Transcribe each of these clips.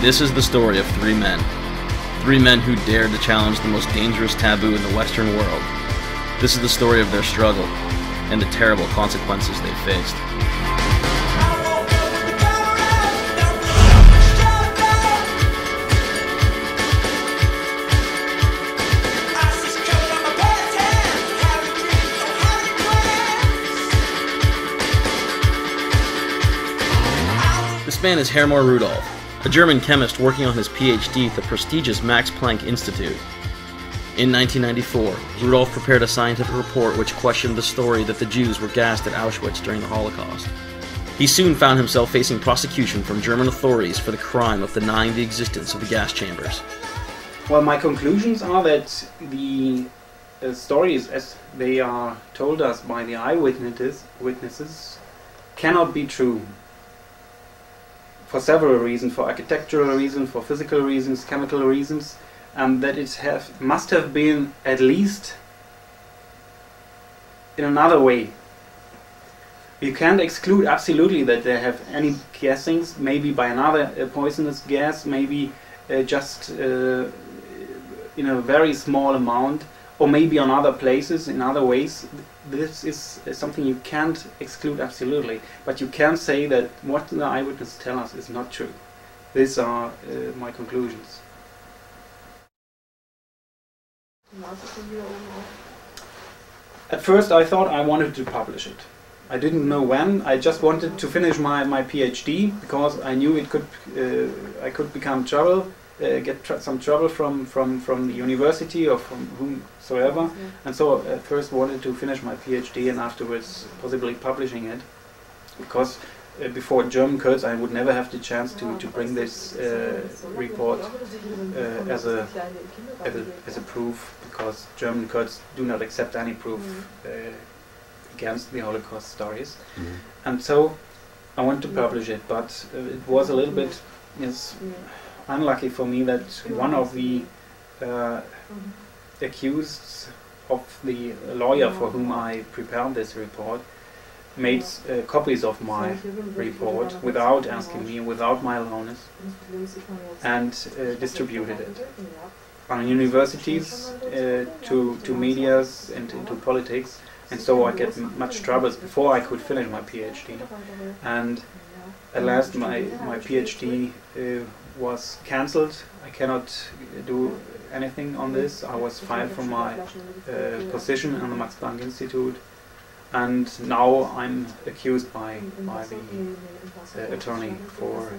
This is the story of three men. Three men who dared to challenge the most dangerous taboo in the Western world. This is the story of their struggle and the terrible consequences they faced. This man is Hermann Rudolph, a German chemist working on his PhD at the prestigious Max Planck Institute. In 1994, Rudolph prepared a scientific report which questioned the story that the Jews were gassed at Auschwitz during the Holocaust. He soon found himself facing prosecution from German authorities for the crime of denying the existence of the gas chambers. Well, my conclusions are that the stories as they are told us by the eyewitnesses cannot be true. For several reasons, for architectural reasons, for physical reasons, chemical reasons, that it must have been at least in another way. You can't exclude absolutely that they have any gassings, maybe by another poisonous gas, maybe just in a very small amount, or maybe on other places, in other ways. This is something you can't exclude absolutely, but you can say that what the eyewitnesses tell us is not true. These are my conclusions. At first I thought I wanted to publish it. I didn't know when. I just wanted to finish my PhD because I knew it could I could become trouble. Get some trouble from the university or from whomsoever, and so at first wanted to finish my PhD and afterwards possibly publishing it, because before German Kurds I would never have the chance to bring this report as a proof, because German Kurds do not accept any proof against the Holocaust stories, and so I wanted to publish it, but it was a little bit unlucky for me that one of the accused of the lawyer for whom I prepared this report made copies of my report without asking me, without my allowance, and distributed it on universities, to medias and into politics, and so I get much troubles before I could finish my PhD. And at last my PhD was cancelled. I cannot do anything on this. I was fired from my position in the Max Planck Institute, and now I'm accused by the attorney for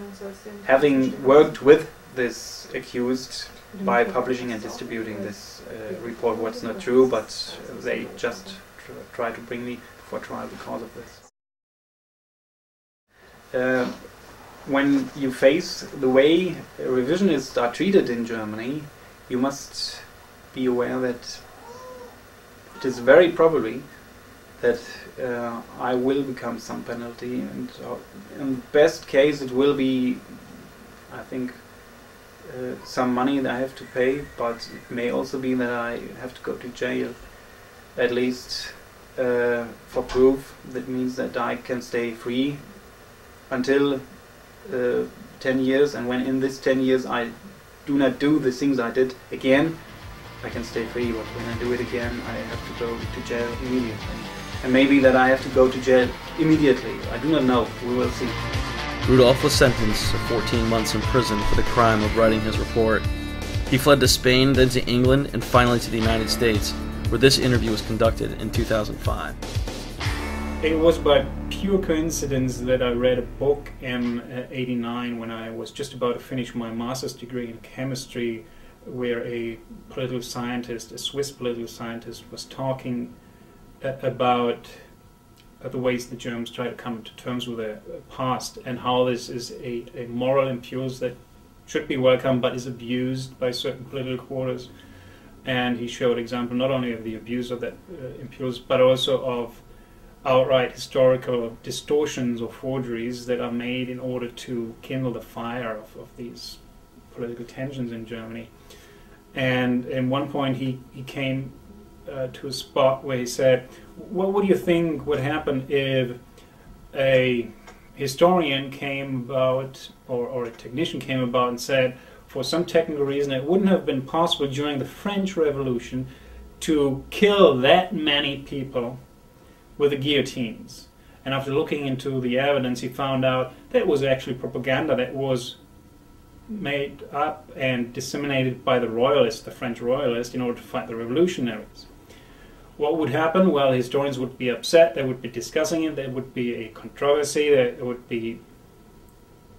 having worked with this accused by publishing and distributing this report. What's not true, but they just try to bring me before trial because of this. When you face the way revisionists are treated in Germany, you must be aware that it is very probably that I will become some penalty, and in best case it will be, I think, some money that I have to pay, but it may also be that I have to go to jail, at least for proof. That means that I can stay free until 10 years, and when in this 10 years I do not do the things I did again, I can stay free, but when I do it again I have to go to jail immediately. And maybe that I have to go to jail immediately. I do not know. We will see. Rudolph was sentenced to 14 months in prison for the crime of writing his report. He fled to Spain, then to England, and finally to the United States, where this interview was conducted in 2005. It was by pure coincidence that I read a book in '89 when I was just about to finish my master's degree in chemistry, where a political scientist, a Swiss political scientist, was talking about the ways the Germans try to come to terms with their past, and how this is a moral impulse that should be welcome but is abused by certain political quarters. And he showed example not only of the abuse of that impulse, but also of outright historical distortions or forgeries that are made in order to kindle the fire of these political tensions in Germany. And at one point he came to a spot where he said, what would you think would happen if a historian came about, or a technician came about and said, for some technical reason, it wouldn't have been possible during the French Revolution to kill that many people with the guillotines. And after looking into the evidence, he found out that it was actually propaganda that was made up and disseminated by the royalists, the French royalists, in order to fight the revolutionaries. What would happen? Well, historians would be upset, they would be discussing it, there would be a controversy, there would be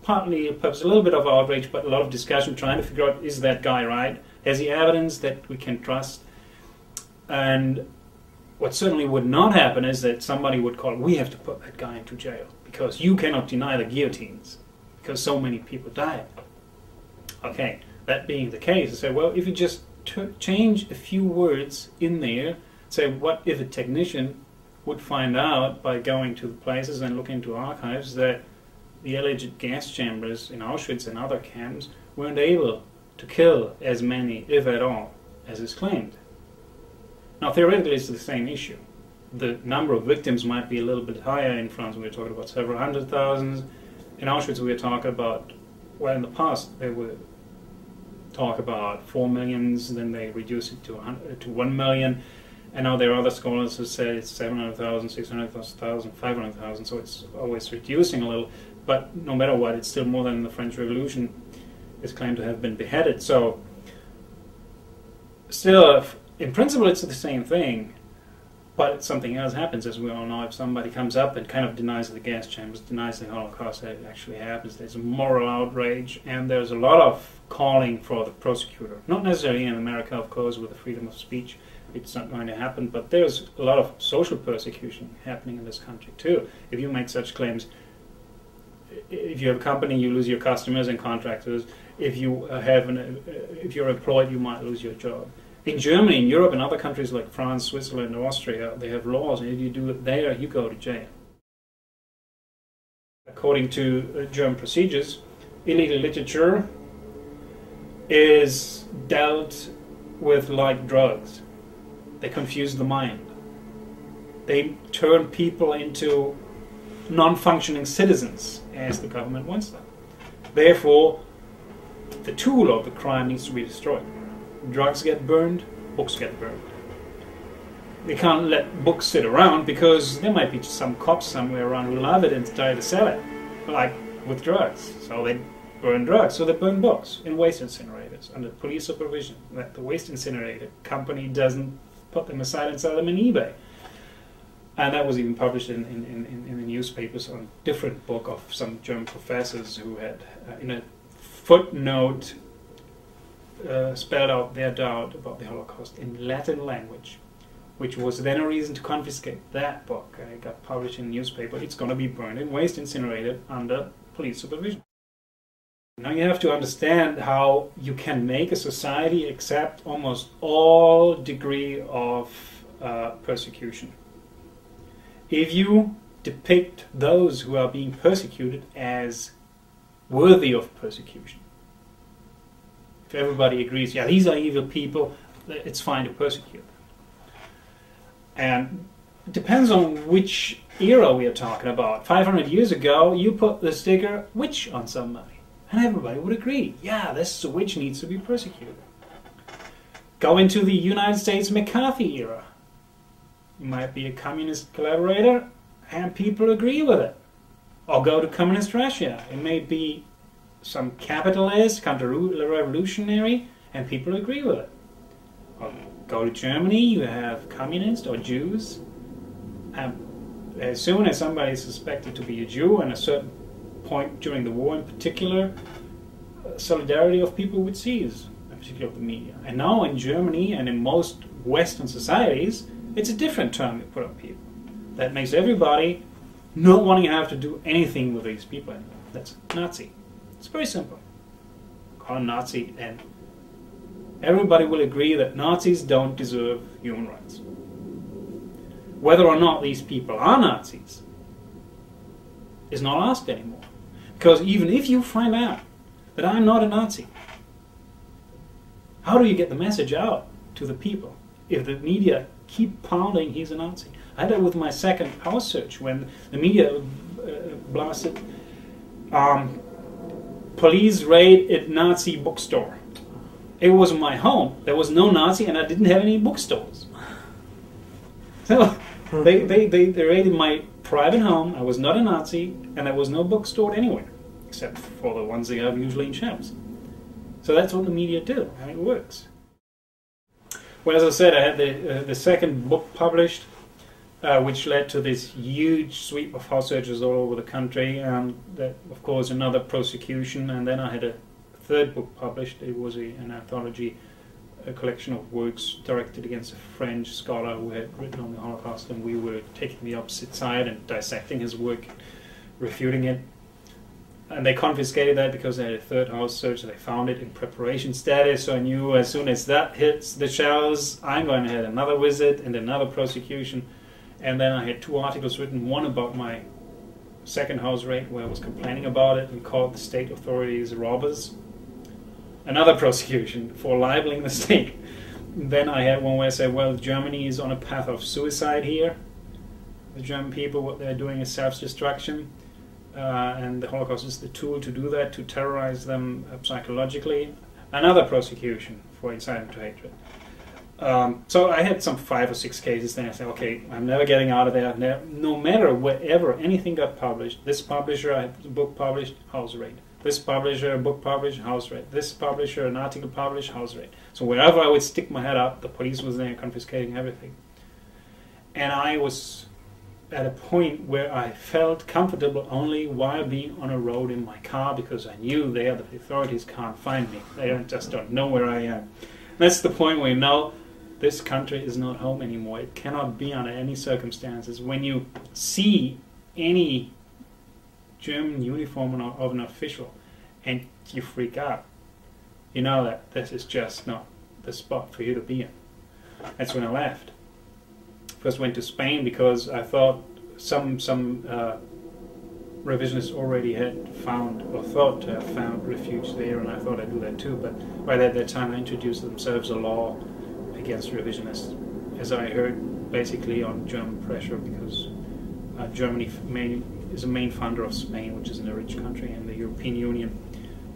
partly, perhaps a little bit of outrage, but a lot of discussion trying to figure out, is that guy right? Has he evidence that we can trust? And what certainly would not happen is that somebody would call, we have to put that guy into jail, because you cannot deny the guillotines, because so many people died. Okay, that being the case, I say, well, if you just change a few words in there, say, what if a technician would find out by going to the places and looking into archives that the alleged gas chambers in Auschwitz and other camps weren't able to kill as many, if at all, as is claimed. Now, theoretically, it's the same issue. The number of victims might be a little bit higher. In France, we're talking about several hundred thousands. In Auschwitz, we're talking about, well, in the past, they would talk about 4 million, then they reduced it to 1 million. And now there are other scholars who say it's 700,000, 600,000, 500,000, so it's always reducing a little. But no matter what, it's still more than the French Revolution is claimed to have been beheaded. So, still, in principle, it's the same thing, but something else happens, as we all know. If somebody comes up and kind of denies the gas chambers, denies the Holocaust, that it actually happens, there's a moral outrage, and there's a lot of calling for the prosecutor. Not necessarily in America, of course, with the freedom of speech. It's not going to happen, but there's a lot of social persecution happening in this country too. If you make such claims, if you have a company, you lose your customers and contractors. If you if you're employed, you might lose your job. In Germany, in Europe, and other countries like France, Switzerland, Austria, they have laws, and if you do it there, you go to jail. According to German procedures, illegal literature is dealt with like drugs. They confuse the mind. They turn people into non-functioning citizens, as the government wants them. Therefore, the tool of the crime needs to be destroyed. Drugs get burned, books get burned. They can't let books sit around, because there might be some cops somewhere around who love it and try to sell it, like with drugs. So they burn drugs. So they burn books in waste incinerators under police supervision. That the waste incinerator company doesn't put them aside and sell them in eBay. And that was even published in the newspapers on a different book of some German professors who had, in a footnote, spelled out their doubt about the Holocaust in Latin language, which was then a reason to confiscate that book. It got published in the newspaper. It's going to be burned in waste incinerated under police supervision. Now you have to understand how you can make a society accept almost all degree of persecution. If you depict those who are being persecuted as worthy of persecution, if everybody agrees, yeah, these are evil people, it's fine to persecute them. And it depends on which era we are talking about. 500 years ago, you put the sticker witch on somebody, and everybody would agree, yeah, this witch needs to be persecuted. Go into the United States McCarthy era. You might be a communist collaborator, and people agree with it. Or go to communist Russia. It may be some capitalist, counter-revolutionary, and people agree with it. Or go to Germany, you have communists or Jews. And as soon as somebody is suspected to be a Jew, and at a certain point during the war in particular, solidarity of people would cease, in particular of the media. And now in Germany and in most Western societies, it's a different term you put on people. That makes everybody not wanting to have to do anything with these people anymore. That's Nazi. It's very simple. Call them Nazi, and everybody will agree that Nazis don't deserve human rights. Whether or not these people are Nazis is not asked anymore. Because even if you find out that I'm not a Nazi, how do you get the message out to the people? if the media keep pounding he's a Nazi. I had that with my second house search when the media blasted police raid at Nazi bookstore. It was my home. There was no Nazi and I didn't have any bookstores. So they raided my private home. I was not a Nazi and there was no bookstore anywhere except for the ones they have usually in shelves. So that's what the media do. I mean, it works. Well, as I said, I had the second book published, which led to this huge sweep of house searches all over the country, and that, of course, another prosecution. And then I had a third book published. It was an anthology, a collection of works directed against a French scholar who had written on the Holocaust, and we were taking the opposite side and dissecting his work, refuting it. And they confiscated that because they had a third house search. They found it in preparation status, so I knew as soon as that hits the shelves, I'm going to have another visit and another prosecution. And then I had two articles written, one about my second house raid, where I was complaining about it and called the state authorities robbers. Another prosecution for libeling the state. Then I had one where I said, well, Germany is on a path of suicide here. The German people, what they're doing is self-destruction. And the Holocaust is the tool to do that, to terrorize them psychologically. Another prosecution for incitement to hatred. So I had some 5 or 6 cases. Then I said, okay, I'm never getting out of there. No matter wherever anything got published, this publisher, I had a book published, house raid. This publisher, a book published, house raid. This publisher, an article published, house raid. So wherever I would stick my head up, the police was there confiscating everything. And I was at a point where I felt comfortable only while being on a road in my car, because I knew there the authorities can't find me. They just don't know where I am. That's the point where you know this country is not home anymore. It cannot be under any circumstances. When you see any German uniform of an official and you freak out, you know that this is just not the spot for you to be in. That's when I left. First went to Spain because I thought some revisionists already had found or thought to have found refuge there, and I thought I'd do that too. But by that time, I introduced themselves a law against revisionists, as I heard, basically on German pressure, because Germany is a main funder of Spain, which is in a rich country, and the European Union.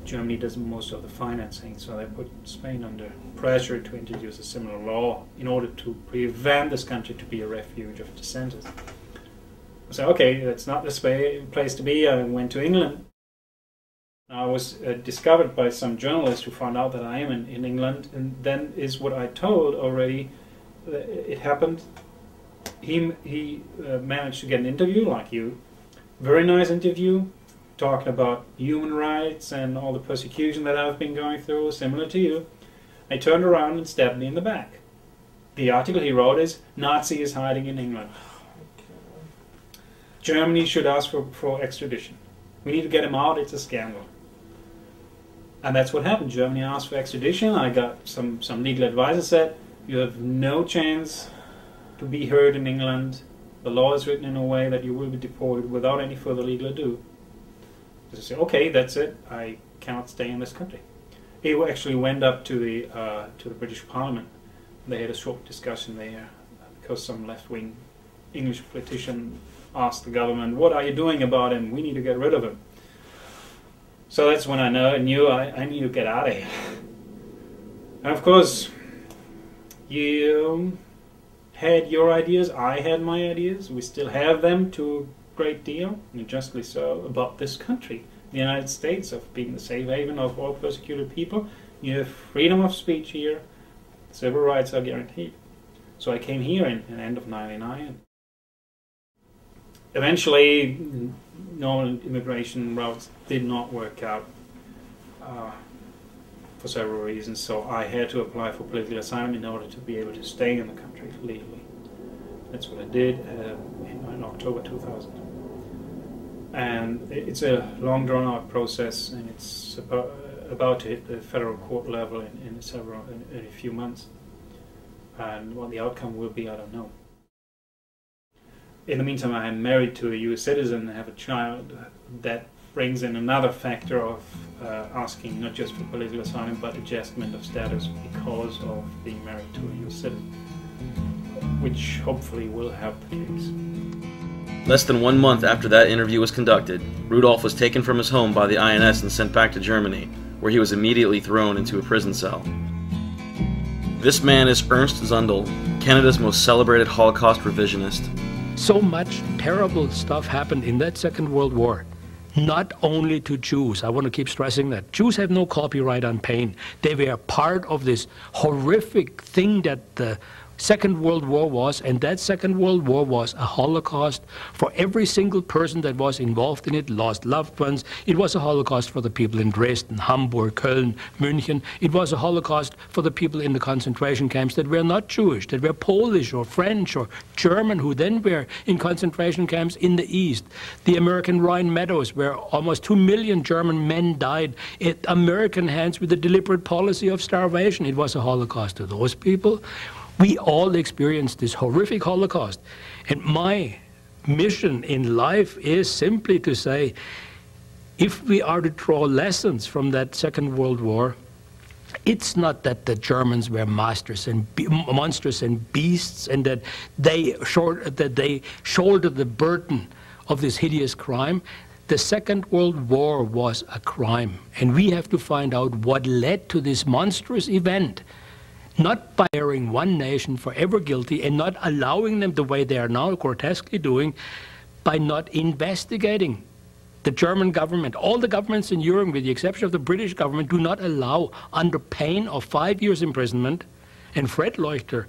Germany does most of the financing, so they put Spain under pressure to introduce a similar law in order to prevent this country to be a refuge of dissenters. So, okay, that's not the place to be. I went to England. I was discovered by some journalist who found out that I am in England, and then is what I told already. It happened. He managed to get an interview like you. Very nice interview, talking about human rights and all the persecution that I've been going through, similar to you. I turned around and stabbed me in the back. The article he wrote is, Nazi is hiding in England. Germany should ask for extradition. We need to get him out, it's a scandal. And that's what happened. Germany asked for extradition. I got some legal advisor said, you have no chance to be heard in England. The law is written in a way that you will be deported without any further legal ado. I said, okay, that's it. I cannot stay in this country. It actually went up to the British Parliament. They had a short discussion there because some left-wing English politician asked the government, what are you doing about him? We need to get rid of him. So that's when I knew I need to get out of here. And of course, you had your ideas, I had my ideas. We still have them to a great deal, and justly so, about this country, the United States, of being the safe haven of all persecuted people. You have freedom of speech here. Civil rights are guaranteed. So I came here in the end of '99. Eventually, normal immigration routes did not work out for several reasons, so I had to apply for political asylum in order to be able to stay in the country legally. That's what I did in October 2000. And it's a long drawn-out process, and it's about to hit the federal court level in a few months. And what the outcome will be, I don't know. In the meantime, I am married to a U.S. citizen and have a child. That brings in another factor of asking not just for political asylum, but adjustment of status because of being married to a U.S. citizen. which hopefully will help the case. Less than 1 month after that interview was conducted, Rudolf was taken from his home by the INS and sent back to Germany, where he was immediately thrown into a prison cell. This man is Ernst Zundel, Canada's most celebrated Holocaust revisionist. So much terrible stuff happened in that Second World War. Not only to Jews, I want to keep stressing that. Jews have no copyright on pain. They were part of this horrific thing that the Second World War was, and that Second World War was a Holocaust for every single person that was involved in it, lost loved ones. It was a Holocaust for the people in Dresden, Hamburg, Köln, München. It was a Holocaust for the people in the concentration camps that were not Jewish, that were Polish or French or German, who then were in concentration camps in the East. The American Rhine Meadows, where almost 2 million German men died at American hands with a deliberate policy of starvation. It was a Holocaust to those people. We all experienced this horrific Holocaust. And my mission in life is simply to say, if we are to draw lessons from that Second World War, it's not that the Germans were monsters and beasts and that they shouldered the burden of this hideous crime. The Second World War was a crime. And we have to find out what led to this monstrous event. Not by declaring one nation forever guilty and not allowing them the way they are now grotesquely doing, by not investigating. The German government, all the governments in Europe, with the exception of the British government, do not allow, under pain of 5 years imprisonment, and Fred Leuchter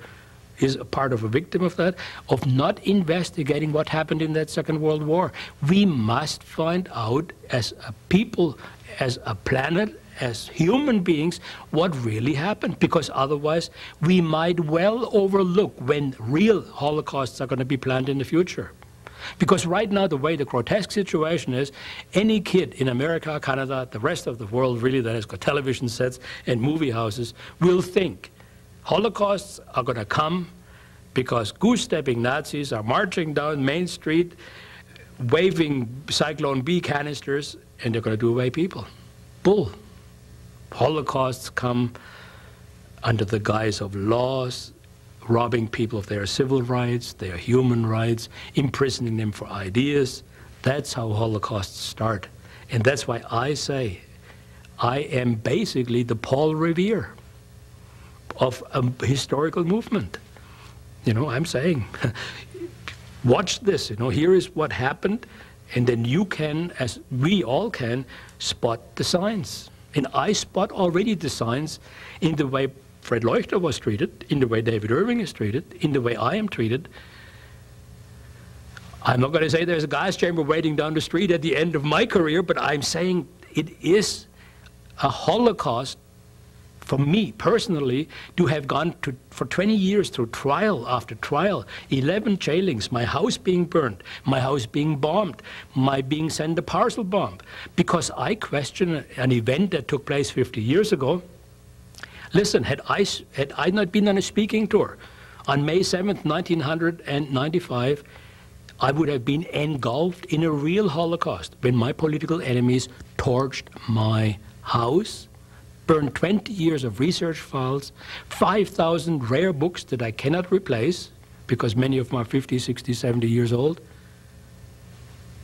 is a part of a victim of that, of not investigating what happened in that Second World War. We must find out as a people, as a planet, as human beings, what really happened, because otherwise we might well overlook when real Holocausts are going to be planned in the future. Because right now, the way the grotesque situation is, any kid in America, Canada, the rest of the world really that has got television sets and movie houses will think Holocausts are going to come because goose-stepping Nazis are marching down Main Street, waving Cyclone B canisters, and they're going to do away people. Bull. Holocausts come under the guise of laws, robbing people of their civil rights, their human rights, imprisoning them for ideas. That's how Holocausts start. And that's why I say I am basically the Paul Revere of a historical movement. You know, I'm saying, watch this, you know, here is what happened, and then you can, as we all can, spot the signs. And I spot already the signs in the way Fred Leuchter was treated, in the way David Irving is treated, in the way I am treated. I'm not going to say there's a gas chamber waiting down the street at the end of my career, but I'm saying it is a Holocaust for me personally to have gone for 20 years through trial after trial, 11 jailings, my house being burned, my house being bombed, my being sent a parcel bomb, because I question an event that took place 50 years ago. Listen, had I not been on a speaking tour on May 7th, 1995, I would have been engulfed in a real Holocaust when my political enemies torched my house, burned 20 years of research files, 5,000 rare books that I cannot replace because many of them are 50, 60, 70 years old.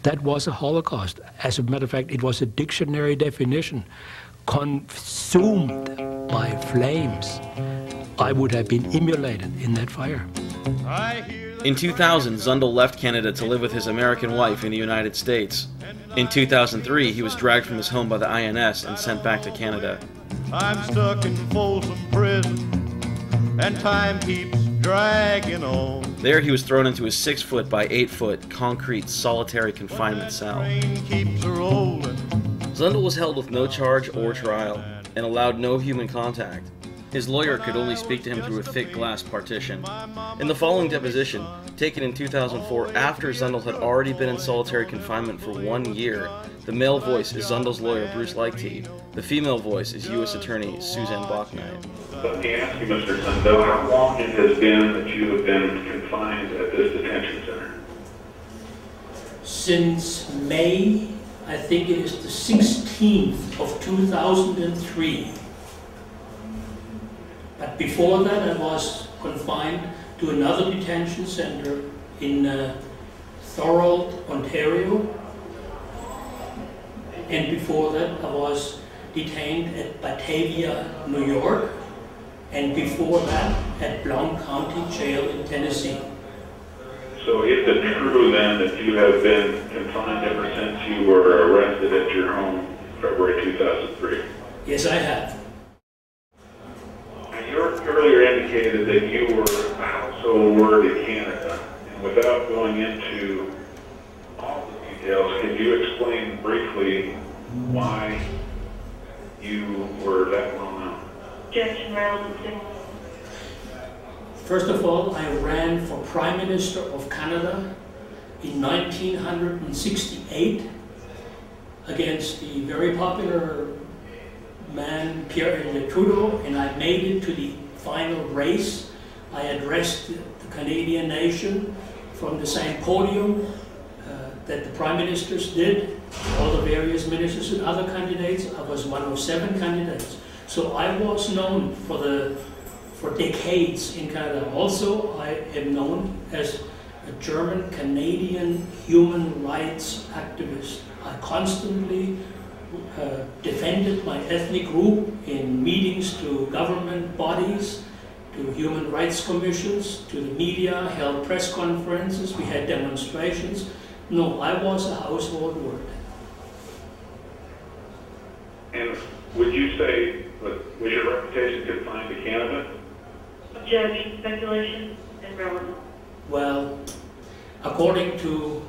That was a Holocaust. As a matter of fact, it was a dictionary definition. Consumed by flames, I would have been immolated in that fire. In 2000, Zundel left Canada to live with his American wife in the United States. In 2003, he was dragged from his home by the INS and sent back to Canada. I'm stuck in Folsom Prison, and time keeps dragging on. There he was thrown into a 6-foot by 8-foot concrete solitary confinement cell. Zundel was held with no charge or trial, and allowed no human contact. His lawyer could only speak to him through a thick glass partition. In the following deposition, taken in 2004 after Zundel had already been in solitary confinement for 1 year, the male voice is Zundel's lawyer, Bruce Leichty. The female voice is U.S. Attorney Suzanne Bachknight. Let me ask you, Mr. Zundel, how long it has been that you have been confined at this detention center? Since May, I think it is the 16th of 2003. But before that, I was confined to another detention center in Thorold, Ontario. And before that, I was detained at Batavia, New York. And before that, at Blount County Jail in Tennessee. So is it true then that you have been confined ever since you were arrested at your home February 2003? Yes, I have. You earlier indicated that you were a household word in Canada, and without going into all the details, can you explain briefly why you were that well known? Objection, relevancy. First of all, I ran for Prime Minister of Canada in 1968 against the very popular man Pierre Trudeau, and I made it to the final race. I addressed the Canadian nation from the same podium that the Prime Ministers did, all the various ministers and other candidates. I was one of 7 candidates. So I was known for decades in Canada. Also, I am known as a German-Canadian human rights activist. I constantly defended my ethnic group in meetings to government bodies, to human rights commissions, to the media, held press conferences, we had demonstrations. No, I was a household word. And would you say, was your reputation confined to Canada? Objection, speculation, and relevant. Well, according to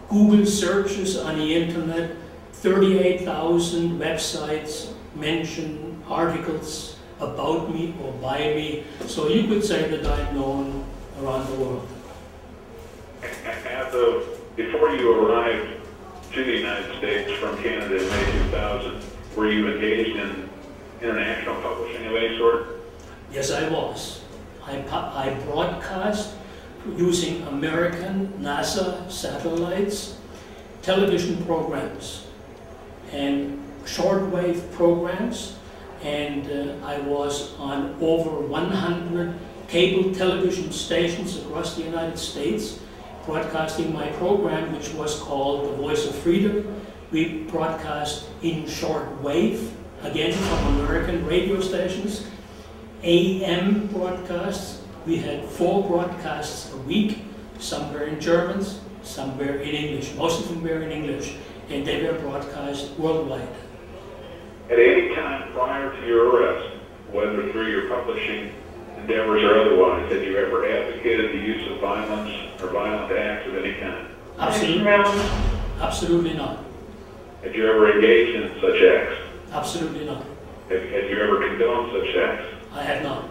Google searches on the internet, 38,000 websites mention articles about me or by me, so you could say that I'm known around the world. Before you arrived to the United States from Canada in May 2000, were you engaged in international publishing of any sort? Yes, I was. I broadcast using American NASA satellites, television programs, and shortwave programs, and I was on over 100 cable television stations across the United States, broadcasting my program, which was called The Voice of Freedom. We broadcast in shortwave, again from American radio stations, AM broadcasts. We had 4 broadcasts a week. Some were in German, some were in English. Most of them were in English, and they were broadcast worldwide. At any time prior to your arrest, whether through your publishing endeavors or otherwise, had you ever advocated the use of violence or violent acts of any kind? Absolutely not. Had you ever engaged in such acts? Absolutely not. Had you ever condoned such acts? I have not.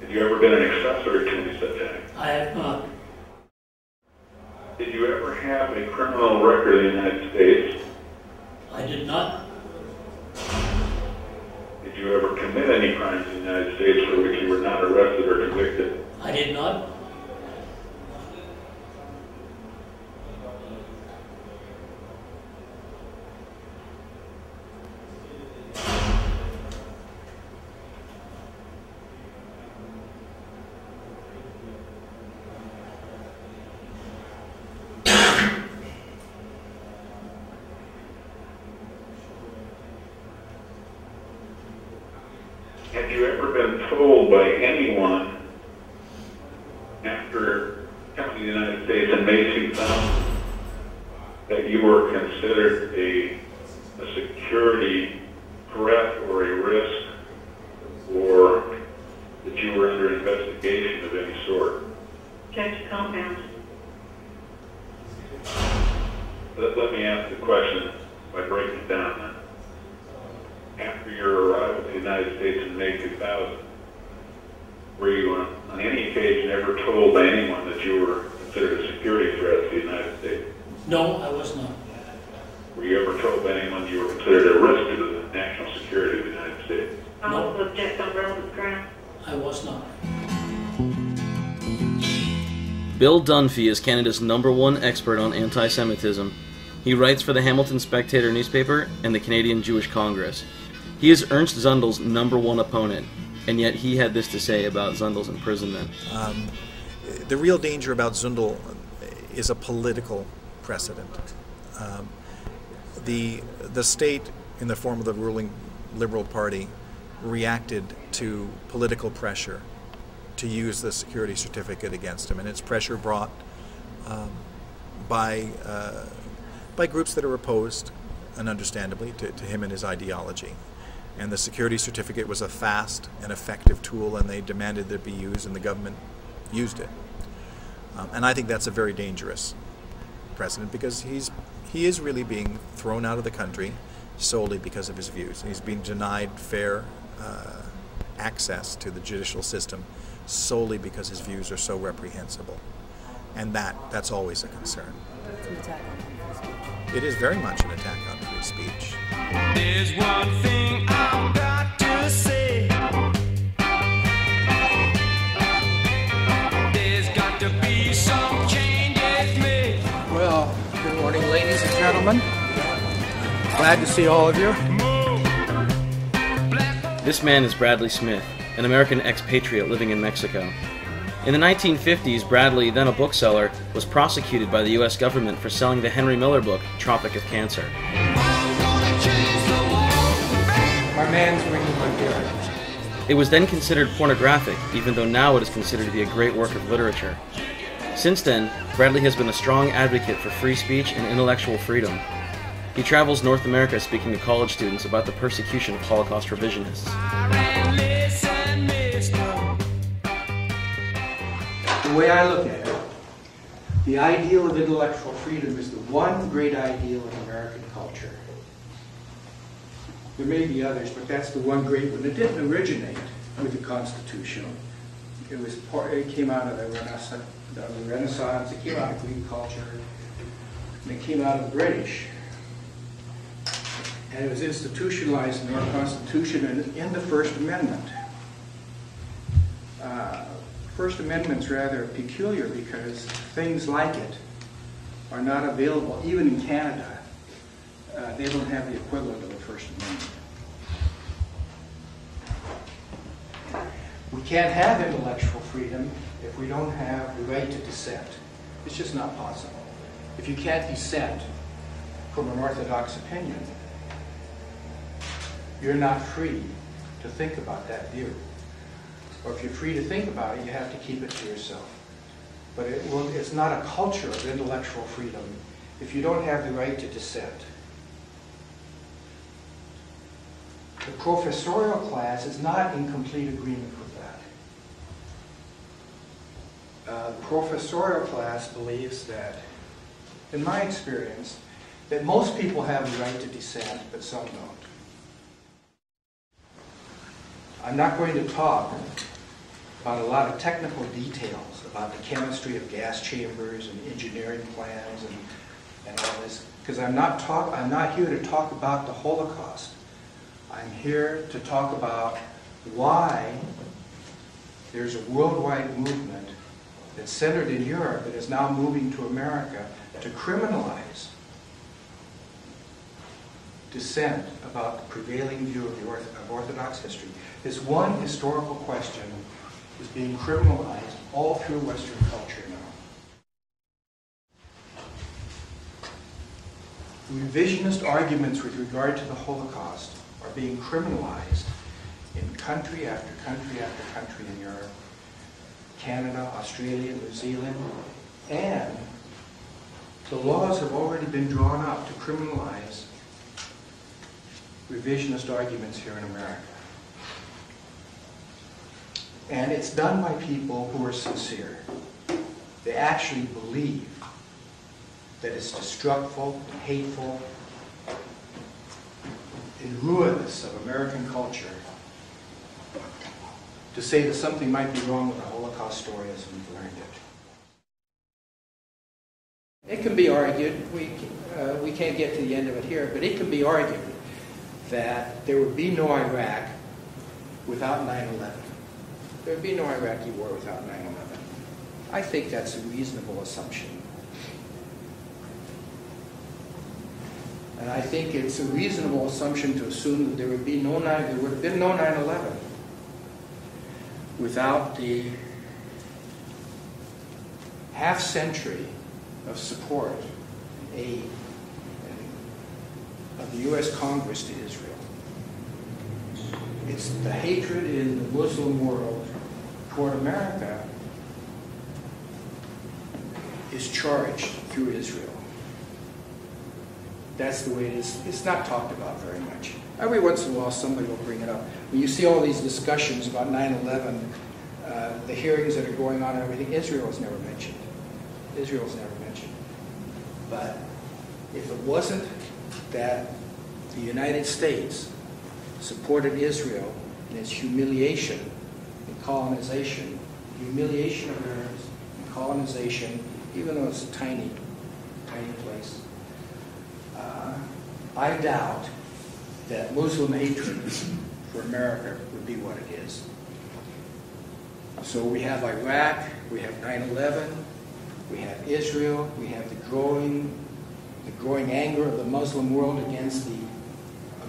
Had you ever been an accessory to any such act? I have not. Did you ever have a criminal record in the United States? I did not. Did you ever commit any crimes in the United States for which you were not arrested or convicted? I did not. Have you ever been told by anyone after coming to the United States in May 2000 that you were considered a security threat or a risk, or that you were under investigation of any sort? Objection, compound. Let me ask the question by breaking it down then. After your arrival to the United States in May 2000, were you on any occasion ever told by anyone that you were considered a security threat to the United States? No, I was not. Were you ever told by anyone you were considered a risk to the national security of the United States? I also object on relevant grounds. I was not. Bill Dunphy is Canada's #1 expert on anti-Semitism. He writes for the Hamilton Spectator newspaper and the Canadian Jewish Congress. He is Ernst Zundel's #1 opponent. And yet he had this to say about Zundel's imprisonment. The real danger about Zundel is a political precedent. The state, in the form of the ruling Liberal Party, reacted to political pressure to use the security certificate against him, and it's pressure brought by groups that are opposed, and understandably, to him and his ideology. And the security certificate was a fast and effective tool, and they demanded that it be used, and the government used it. And I think that's a very dangerous precedent, because he is really being thrown out of the country solely because of his views. He's been denied fair access to the judicial system solely because his views are so reprehensible. And that's always a concern. It's an attack on free speech. It is very much an attack on free speech. There's one thing I've got to say. There's got to be some changes made. Well, good morning, ladies and gentlemen. Glad to see all of you. This man is Bradley Smith, an American expatriate living in Mexico. In the 1950s, Bradley, then a bookseller, was prosecuted by the U.S. government for selling the Henry Miller book, Tropic of Cancer. My man's ringing my bell. It was then considered pornographic, even though now it is considered to be a great work of literature. Since then, Bradley has been a strong advocate for free speech and intellectual freedom. He travels North America speaking to college students about the persecution of Holocaust revisionists. The way I look at it, the ideal of intellectual freedom is the one great ideal in American culture. There may be others, but that's the one great one. It didn't originate with the Constitution. It came out of the Renaissance, it came out of Greek culture, and it came out of the British. And it was institutionalized in our Constitution and in the First Amendment. First Amendment's rather peculiar because things like it are not available, even in Canada. They don't have the equivalent of the First Amendment. We can't have intellectual freedom if we don't have the right to dissent. It's just not possible. If you can't dissent from an orthodox opinion, you're not free to think about that view. Or if you're free to think about it, you have to keep it to yourself. But it's not a culture of intellectual freedom if you don't have the right to dissent. The professorial class is not in complete agreement with that. The professorial class believes that, in my experience, that most people have the right to dissent, but some don't. I'm not going to talk about a lot of technical details about the chemistry of gas chambers and engineering plans and all this, because I'm not here to talk about the Holocaust. I'm here to talk about why there's a worldwide movement that's centered in Europe that is now moving to America to criminalize dissent about the prevailing view of Orthodox history. This one historical question is being criminalized all through Western culture now. Revisionist arguments with regard to the Holocaust are being criminalized in country after country after country in Europe, Canada, Australia, New Zealand, and the laws have already been drawn up to criminalize revisionist arguments here in America. And it's done by people who are sincere. They actually believe that it's destructive and hateful and ruinous of American culture to say that something might be wrong with the Holocaust story as we've learned it. It can be argued, we can't get to the end of it here, but it can be argued that there would be no Iraq without 9/11. There would be no Iraqi war without 9/11. I think that's a reasonable assumption. And I think it's a reasonable assumption to assume that there would have been no 9/11 without the half century of support and aid of the U.S. Congress to Israel. It's the hatred in the Muslim world toward America is charged through Israel. That's the way it is. It's not talked about very much. Every once in a while somebody will bring it up. When you see all these discussions about 9/11, the hearings that are going on and everything, Israel is never mentioned. Israel is never mentioned. But if it wasn't that the United States supported Israel in its humiliation and colonization, humiliation of Arabs and colonization, even though it's a tiny, tiny place, I doubt that Muslim hatred for America would be what it is. So we have Iraq, we have 9/11, we have Israel, we have the growing anger of the Muslim world against the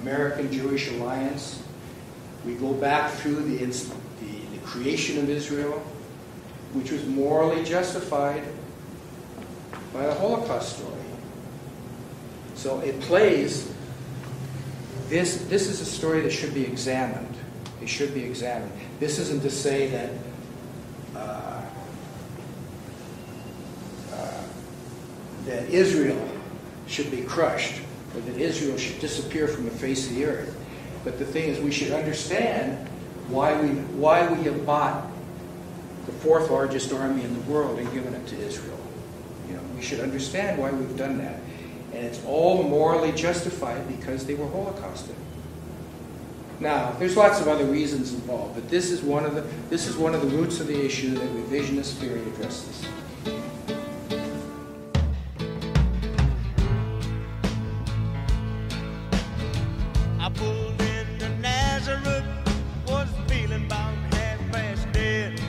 American-Jewish alliance. We go back through the creation of Israel, which was morally justified by the Holocaust story. So it plays, this is a story that should be examined. It should be examined. This isn't to say that that Israel should be crushed or that Israel should disappear from the face of the earth. But the thing is, we should understand why we have bought the fourth largest army in the world and given it to Israel. You know, we should understand why we've done that. And it's all morally justified because they were Holocausted. Now, there's lots of other reasons involved, but this is one of the roots of the issue that revisionist theory addresses. I pulled into Nazareth, was feeling about half-past dead.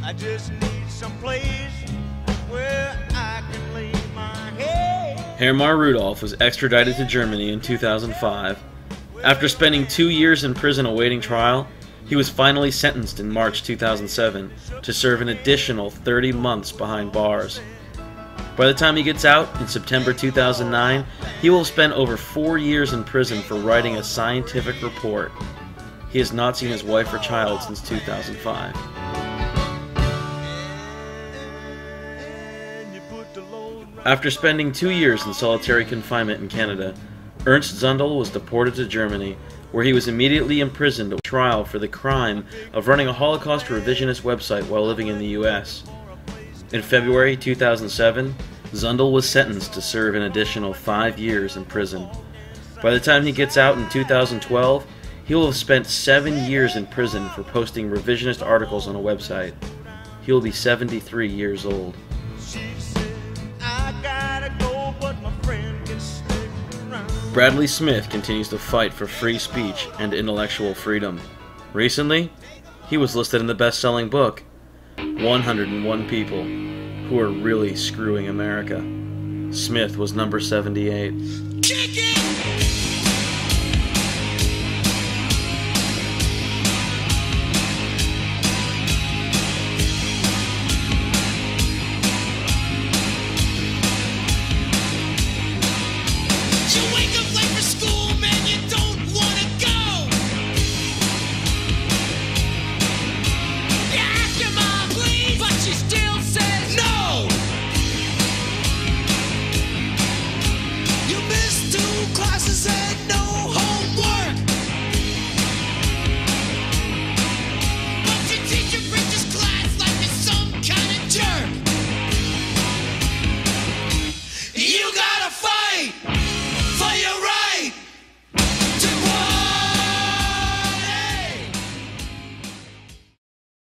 I just need some place where I can lay my head. Hermar Rudolph was extradited to Germany in 2005. After spending 2 years in prison awaiting trial, he was finally sentenced in March 2007 to serve an additional 30 months behind bars. By the time he gets out in September 2009, he will have spent over 4 years in prison for writing a scientific report. He has not seen his wife or child since 2005. After spending 2 years in solitary confinement in Canada, Ernst Zundel was deported to Germany, where he was immediately imprisoned on trial for the crime of running a Holocaust revisionist website while living in the U.S. In February 2007, Zundel was sentenced to serve an additional 5 years in prison. By the time he gets out in 2012, he will have spent 7 years in prison for posting revisionist articles on a website. He will be 73 years old. Bradley Smith continues to fight for free speech and intellectual freedom. Recently, he was listed in the best-selling book, 101 People Who Are Really Screwing America. Smith was number 78.